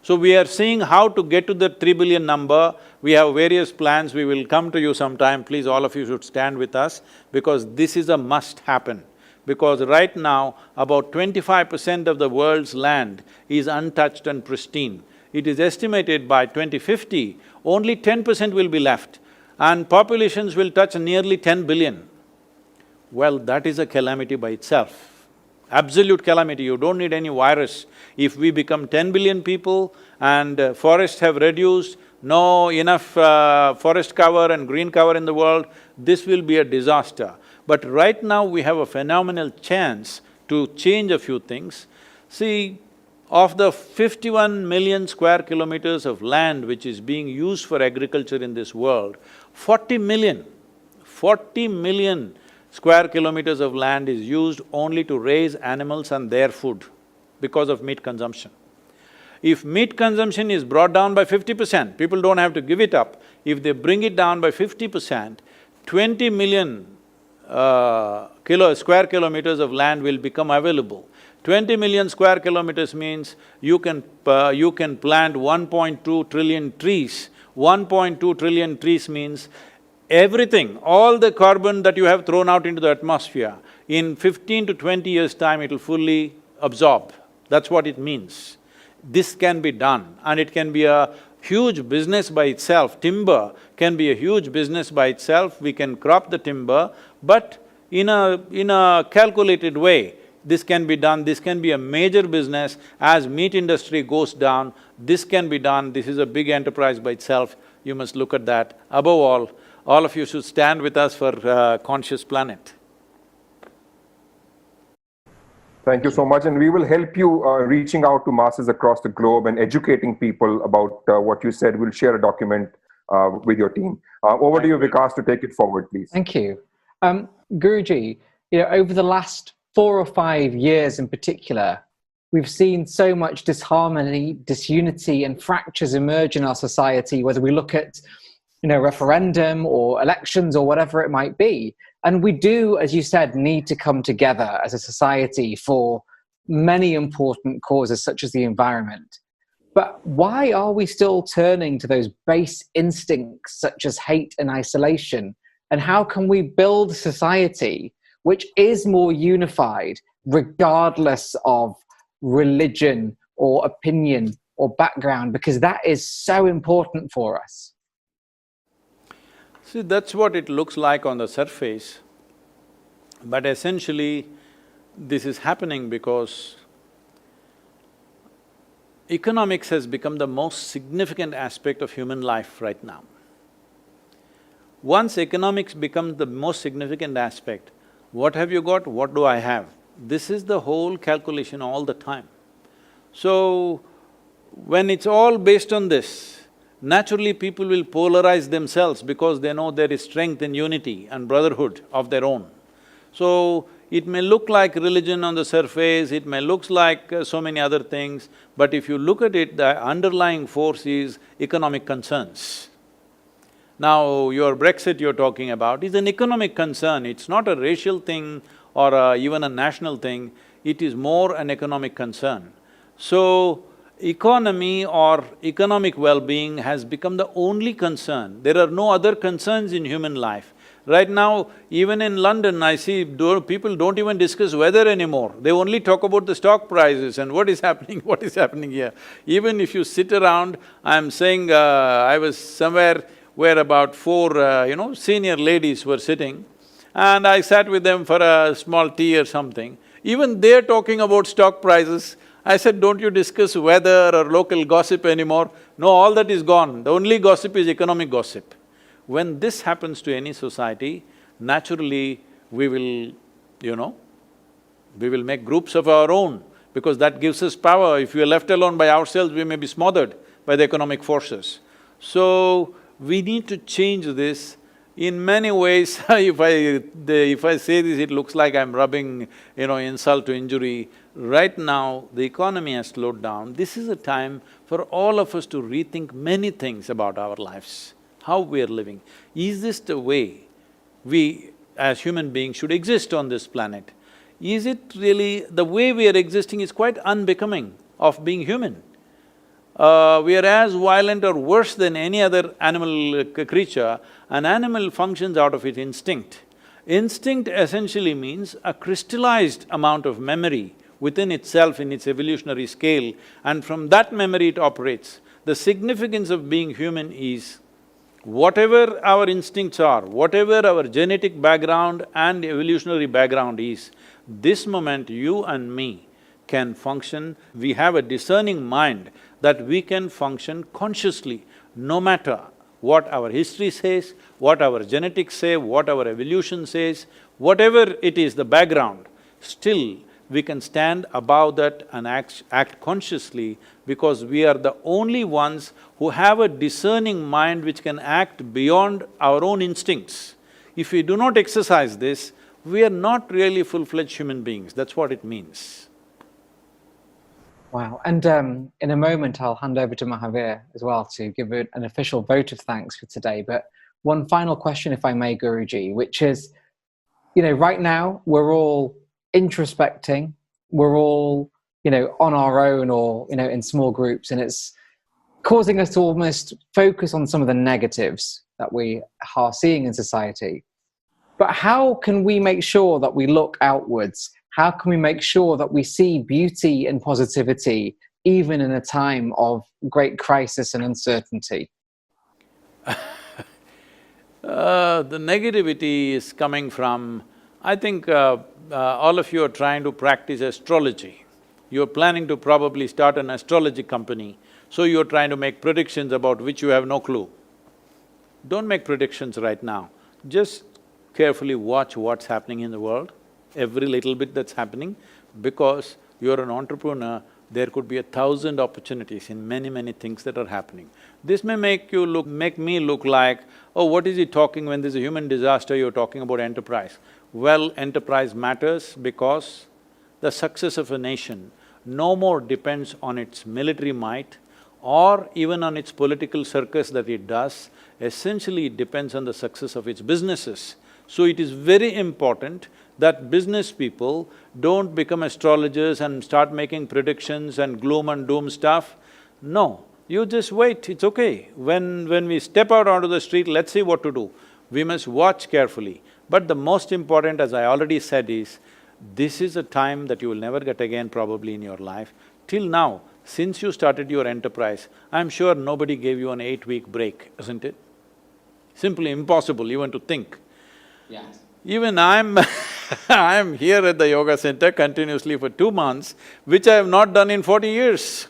So we are seeing how to get to the 3 billion number. We have various plans, we will come to you sometime. Please, all of you should stand with us, because this is a must happen. Because right now, about 25% of the world's land is untouched and pristine. It is estimated by 2050, only 10% will be left, and populations will touch nearly 10 billion. Well, that is a calamity by itself. Absolute calamity, you don't need any virus. If we become 10 billion people and forests have reduced, no enough forest cover and green cover in the world, this will be a disaster. But right now we have a phenomenal chance to change a few things. See, of the 51 million square kilometers of land which is being used for agriculture in this world, 40 million square kilometers of land is used only to raise animals and their food because of meat consumption. If meat consumption is brought down by 50%, people don't have to give it up. If they bring it down by 50%, 20 million square kilometers of land will become available. 20 million square kilometers means you can plant 1.2 trillion trees. 1.2 trillion trees means everything, all the carbon that you have thrown out into the atmosphere, in 15 to 20 years' time, it will fully absorb. That's what it means. This can be done, and it can be a huge business by itself. Timber can be a huge business by itself. We can crop the timber, but in a calculated way, this can be done. This can be a major business. As meat industry goes down, this can be done. This is a big enterprise by itself. You must look at that. Above all of you should stand with us for Conscious Planet. Thank you so much, and we will help you reaching out to masses across the globe and educating people about what you said. We'll share a document with your team. Over to you, Vikas, to take it forward, please. Thank you. Guruji, over the last 4 or 5 years in particular, we've seen so much disharmony, disunity, and fractures emerge in our society, whether we look at referendum or elections or whatever it might be. And we do, as you said, need to come together as a society for many important causes such as the environment. But why are we still turning to those base instincts such as hate and isolation? And how can we build a society which is more unified regardless of religion or opinion or background, because that is so important for us? See, that's what it looks like on the surface, but essentially this is happening because economics has become the most significant aspect of human life right now. Once economics becomes the most significant aspect, what have you got, what do I have? This is the whole calculation all the time. So, when it's all based on this, naturally people will polarize themselves because they know there is strength in unity and brotherhood of their own. So, it may look like religion on the surface, it may look like so many other things, but if you look at it, the underlying force is economic concerns. Now, your Brexit you're talking about is an economic concern, it's not a racial thing or even a national thing, it is more an economic concern. So, economy or economic well-being has become the only concern. There are no other concerns in human life. Right now, even in London, I see people don't even discuss weather anymore. They only talk about the stock prices and what is happening, what is happening here. Even if you sit around, I'm saying, I was somewhere where about four, senior ladies were sitting, and I sat with them for a small tea or something. Even they're talking about stock prices. I said, don't you discuss weather or local gossip anymore? No, all that is gone. The only gossip is economic gossip. When this happens to any society, naturally we will, we will make groups of our own because that gives us power. If we are left alone by ourselves, we may be smothered by the economic forces. So, we need to change this. In many ways, if I say this, it looks like I'm rubbing, insult to injury. Right now, the economy has slowed down. This is a time for all of us to rethink many things about our lives, how we are living. Is this the way we as human beings should exist on this planet? Is it really… the way we are existing is quite unbecoming of being human. We are as violent or worse than any other animal creature. An animal functions out of its instinct. Instinct essentially means a crystallized amount of memory within itself in its evolutionary scale, and from that memory it operates. The significance of being human is whatever our instincts are, whatever our genetic background and evolutionary background is, this moment you and me can function, we have a discerning mind that we can function consciously, no matter what our history says, what our genetics say, what our evolution says, whatever it is, the background, still we can stand above that and act consciously because we are the only ones who have a discerning mind which can act beyond our own instincts. If we do not exercise this, we are not really full-fledged human beings, that's what it means. Wow, and in a moment I'll hand over to Mahavir as well to give an official vote of thanks for today. But one final question, if I may, Guruji, which is, right now we're all introspecting, we're all, on our own or, in small groups, and it's causing us to almost focus on some of the negatives that we are seeing in society. But how can we make sure that we look outwards? How can we make sure that we see beauty and positivity even in a time of great crisis and uncertainty? The negativity is coming from… I think all of you are trying to practice astrology. You're planning to probably start an astrology company, so you're trying to make predictions about which you have no clue. Don't make predictions right now. Just carefully watch what's happening in the world, every little bit that's happening, because you're an entrepreneur, there could be 1,000 opportunities in many things that are happening. This may make me look like, oh, what is he talking when there's a human disaster, you're talking about enterprise. Well, enterprise matters because the success of a nation no more depends on its military might or even on its political circus that it does, essentially it depends on the success of its businesses. So it is very important that business people don't become astrologers and start making predictions and gloom and doom stuff. No, you just wait, it's okay. When we step out onto the street, let's see what to do. We must watch carefully. But the most important, as I already said, is This is a time that you will never get again probably in your life. Till now, since you started your enterprise, I'm sure nobody gave you an 8-week break, isn't it? Simply impossible even to think. Yes. Even I'm I'm here at the yoga center continuously for 2 months, which I have not done in 40 years.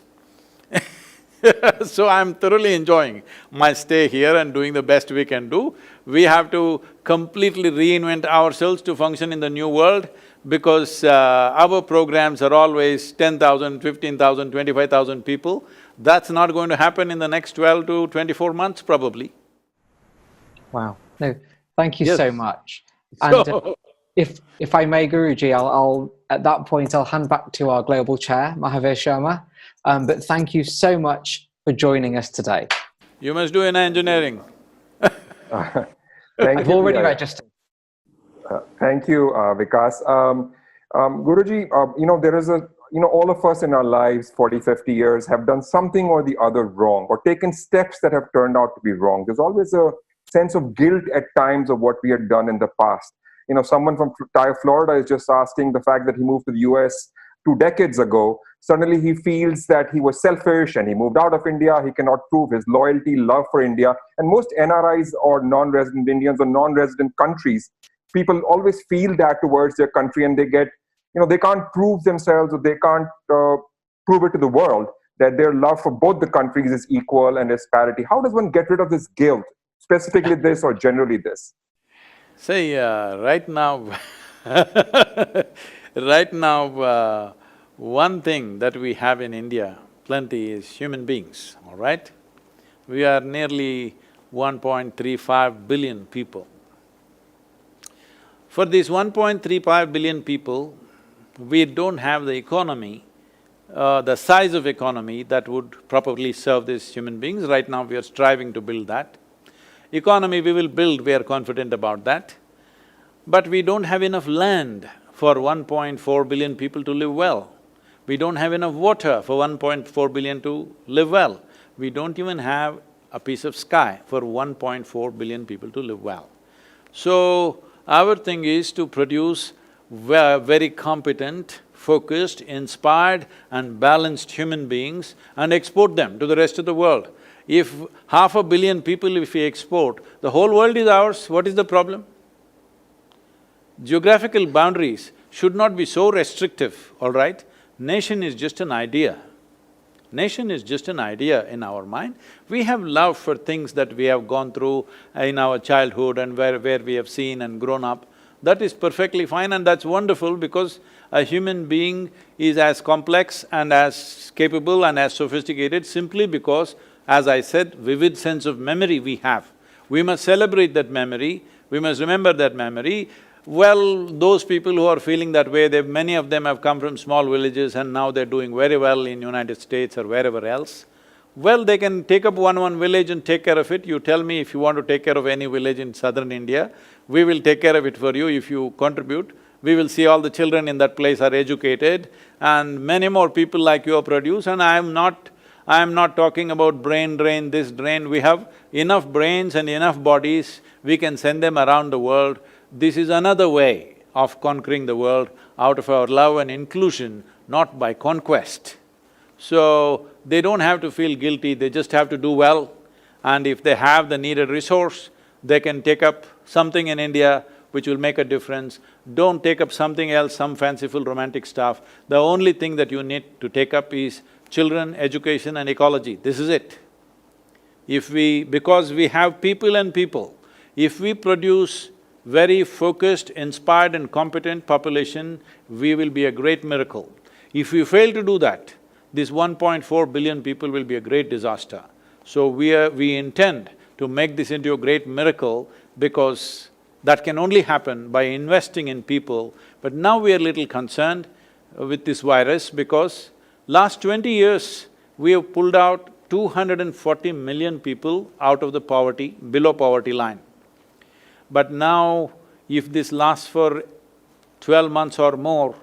So I'm thoroughly enjoying my stay here and doing the best we can do. We have to completely reinvent ourselves to function in the new world because our programs are always 10,000, 15,000, 25,000 people. That's not going to happen in the next 12 to 24 months probably. Wow. No, thank you Yes. so much. And So, if I may, Guruji, I'll at that point I'll hand back to our global chair, Mahavir Sharma. But thank you so much for joining us today. you must do in engineering. Thank I've you. already registered. Thank you, Vikas. Guruji, there is all of us in our lives, 40, 50 years, have done something or the other wrong or taken steps that have turned out to be wrong. There's always a sense of guilt at times of what we had done in the past. Someone from TiE, Florida is just asking the fact that he moved to the US 2 decades ago. Suddenly he feels that he was selfish and he moved out of India. He cannot prove his loyalty, love for India. And most NRIs or non-resident Indians or non-resident countries, people always feel that towards their country and they get, they can't prove themselves or they can't prove it to the world that their love for both the countries is equal and is parity. How does one get rid of this guilt, specifically this or generally this? See, right now right now, one thing that we have in India plenty is human beings, all right? We are nearly 1.35 billion people. For these 1.35 billion people, we don't have the economy, the size of economy that would properly serve these human beings. Right now we are striving to build that. Economy we will build, we are confident about that. But we don't have enough land for 1.4 billion people to live well. We don't have enough water for 1.4 billion to live well. We don't even have a piece of sky for 1.4 billion people to live well. So, our thing is to produce very competent, focused, inspired and balanced human beings and export them to the rest of the world. If 500 million people if we export, the whole world is ours, what is the problem? Geographical boundaries should not be so restrictive, all right? Nation is just an idea. Nation is just an idea in our mind. We have love for things that we have gone through in our childhood and where we have seen and grown up. That is perfectly fine and that's wonderful because a human being is as complex and as capable and as sophisticated simply because, as I said, vivid sense of memory we have. We must celebrate that memory, we must remember that memory. Well, those people who are feeling that way, many of them have come from small villages and now they're doing very well in United States or wherever else. Well, they can take up one village and take care of it. You tell me if you want to take care of any village in southern India, we will take care of it for you if you contribute. We will see all the children in that place are educated and many more people like you are produced and I am not talking about brain drain, this drain. We have enough brains and enough bodies, we can send them around the world. This is another way of conquering the world out of our love and inclusion, not by conquest. So, they don't have to feel guilty, they just have to do well. And if they have the needed resource, they can take up something in India which will make a difference. Don't take up something else, some fanciful romantic stuff. The only thing that you need to take up is children, education and ecology, this is it. Because we have people and people, if we produce very focused, inspired and competent population, we will be a great miracle. If we fail to do that, this 1.4 billion people will be a great disaster. So we intend to make this into a great miracle because that can only happen by investing in people. But now we are a little concerned with this virus because last 20 years, we have pulled out 240 million people out of the poverty, below poverty line. But now, if this lasts for 12 months or more,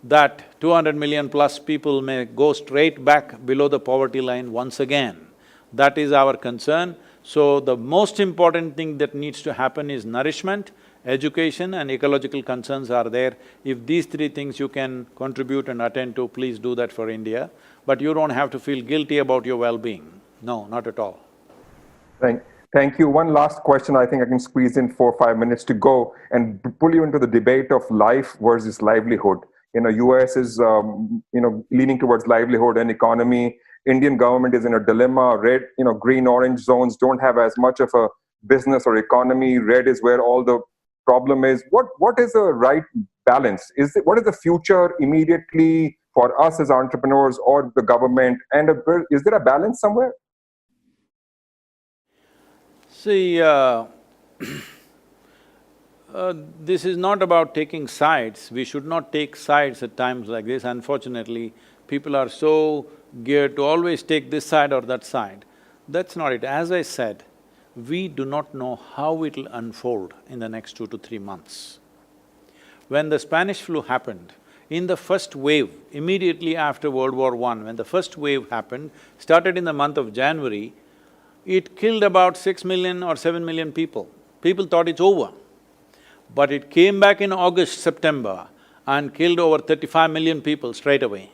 that 200 million plus people may go straight back below the poverty line once again. That is our concern. So, the most important thing that needs to happen is nourishment, Education and ecological concerns are there. If these three things you can contribute and attend to, please do that for India. But you don't have to feel guilty about your well-being. No, not at all. Thank you. One last question. I think I can squeeze in 4 or 5 minutes to go and pull you into the debate of life versus livelihood. US is, leaning towards livelihood and economy. Indian government is in a dilemma. Red, green, orange zones don't have as much of a business or economy. Red is where all the problem is. What is the right balance? What is the future immediately for us as entrepreneurs or the government? And is there a balance somewhere? See, this is not about taking sides. We should not take sides at times like this. Unfortunately, people are so geared to always take this side or that side. That's not it. As I said, we do not know how it'll unfold in the next 2 to 3 months. When the Spanish flu happened, in the first wave, immediately after World War I, when the first wave happened, started in the month of January, it killed about 6 million or 7 million people. People thought it's over. But it came back in August, September and killed over 35 million people straight away.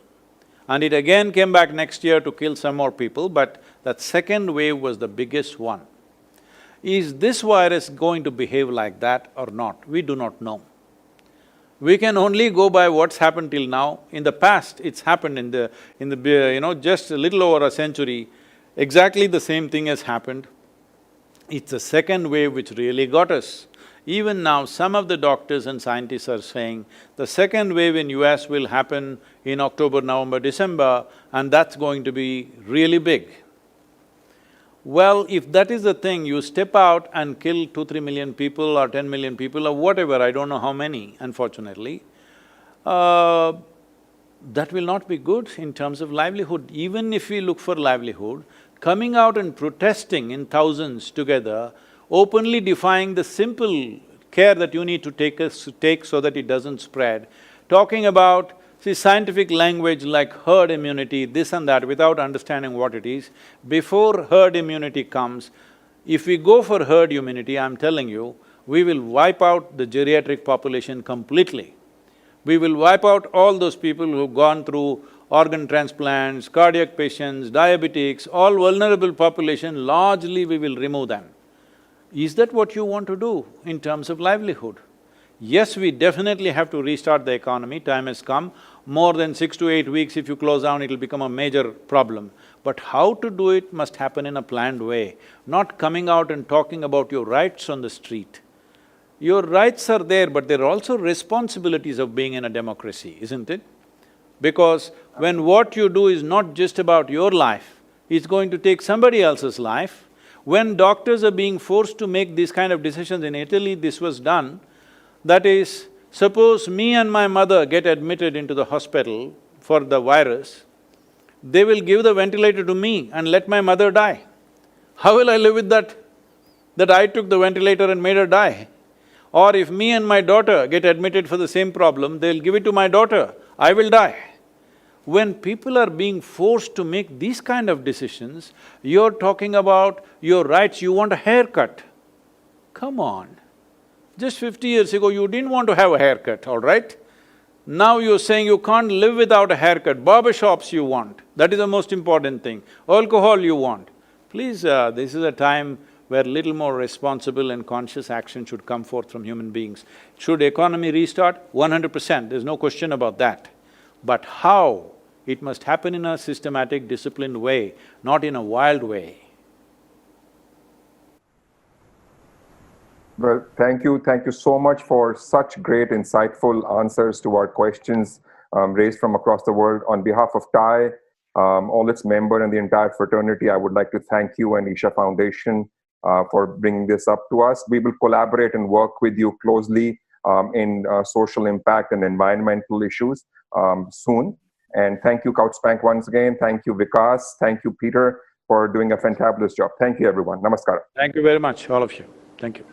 And it again came back next year to kill some more people, but that second wave was the biggest one. Is this virus going to behave like that or not? We do not know. We can only go by what's happened till now. In the past, it's happened in the just a little over a century, exactly the same thing has happened. It's the second wave which really got us. Even now, some of the doctors and scientists are saying the second wave in US will happen in October, November, December, and that's going to be really big. Well, if that is the thing, you step out and kill 2-3 million people or 10 million people or whatever, I don't know how many, unfortunately, that will not be good in terms of livelihood. Even if we look for livelihood, coming out and protesting in thousands together, openly defying the simple care that you need to take so that it doesn't spread, talking about, see, scientific language like herd immunity, this and that, without understanding what it is. Before herd immunity comes, if we go for herd immunity, I'm telling you, we will wipe out the geriatric population completely. We will wipe out all those people who've gone through organ transplants, cardiac patients, diabetics, all vulnerable population, largely we will remove them. Is that what you want to do in terms of livelihood? Yes, we definitely have to restart the economy, time has come. More than 6 to 8 weeks, if you close down, it'll become a major problem. But how to do it must happen in a planned way, not coming out and talking about your rights on the street. Your rights are there, but there are also responsibilities of being in a democracy, isn't it? Because when what you do is not just about your life, it's going to take somebody else's life. When doctors are being forced to make these kind of decisions, in Italy this was done, that is, suppose me and my mother get admitted into the hospital for the virus, they will give the ventilator to me and let my mother die. How will I live with that? That I took the ventilator and made her die? Or if me and my daughter get admitted for the same problem, they'll give it to my daughter, I will die. When people are being forced to make these kind of decisions, you're talking about your rights, you want a haircut. Come on. Just 50 years ago, you didn't want to have a haircut, all right? Now you're saying you can't live without a haircut, barber shops you want, that is the most important thing, alcohol you want. Please, this is a time where little more responsible and conscious action should come forth from human beings. Should economy restart? 100%, there's no question about that. But how? It must happen in a systematic, disciplined way, not in a wild way. Well, thank you so much for such great, insightful answers to our questions raised from across the world. On behalf of TiE, all its members and the entire fraternity, I would like to thank you and Isha Foundation for bringing this up to us. We will collaborate and work with you closely in social impact and environmental issues soon. And thank you, Couchspank, once again. Thank you, Vikas. Thank you, Peter, for doing a fantabulous job. Thank you, everyone. Namaskar. Thank you very much, all of you. Thank you.